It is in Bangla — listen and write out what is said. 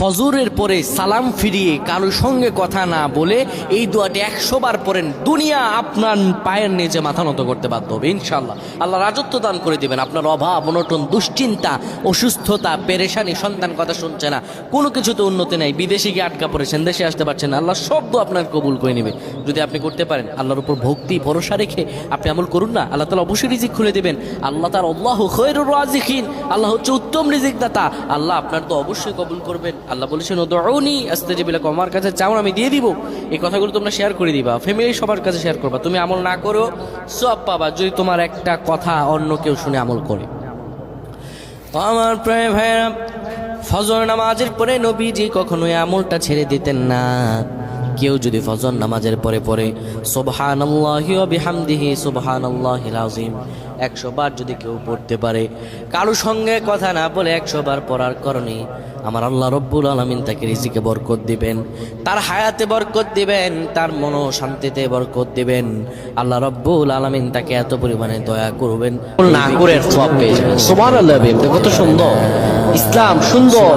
ফজরের পরে সালাম ফিরিয়ে কারো সঙ্গে কথা না বলে এই দোয়াটি 100 বার পড়েন, দুনিয়া আপনার পায়ের নিচে মাথা নত করতে বাধ্য হবে ইনশাআল্লাহ। আল্লাহ রাজত্ব দান করে দিবেন। আপনার অভাব অনটন, দুশ্চিন্তা, অসুস্থতা, পেরেশানি, সন্তান কথা শুনছে না, কোনো কিছুতে উন্নতি নাই, বিদেশে গিয়ে আটকা পড়েছেন, দেশে আসতে পারছেন না, আল্লাহ সব দোয়া আপনার কবুল করে নেবে যদি আপনি করতে পারেন। আল্লাহর উপর ভক্তি ভরসা রেখে আপনি আমল করুন না, আল্লাহ তাআলা অবশ্যই রিজিক খুলে দেবেন। আল্লাহ তার আল্লাহু খায়রুর রাযিকিন, আল্লাহ হচ্ছে উত্তম রিজিক দাতা। আল্লাহ আপনার তো অবশ্যই কবুল করবেন। আল্লাহ বলেছেন উদউনি আস্তাজিব লাকুম, আমার কাছে চাও আমি দিয়ে দিব। এই কথাগুলো তোমরা শেয়ার করে দিবা, ফ্যামিলি সবার কাছে শেয়ার করবা। তুমি আমল না করো সওয়াব পাবা যদি তোমার একটা কথা অন্য কেউ শুনে আমল করে। তো আমার প্রিয় ভাইরা, ফজর নামাজের পরে নবীজি কখনো এই আমলটা ছেড়ে দিতেন না। কেউ যদি ফজর নামাজের পরে পরে সুবহানাল্লাহি ওয়া বিহামদিহি সুবহানাল্লাহিল আযীম 100 বার যদি কেউ পড়তে পারে, কারো সঙ্গে কথা না বলে 100 বার পড়ার কারণে আমার আল্লাহ রব্বুল আলামিন তাকে রিজিকে বরকত দিবেন, তার হায়াতে বরকত দিবেন, তার মন শান্তিতে বরকত দিবেন। আল্লাহ রব্বুল আলামিন তাকে এত পরিমাণে দয়া করবেন, না করে সওয়াব পেয়ে যাবেন। সুবহানাল্লাহ, কত সুন্দর ইসলাম, সুন্দর।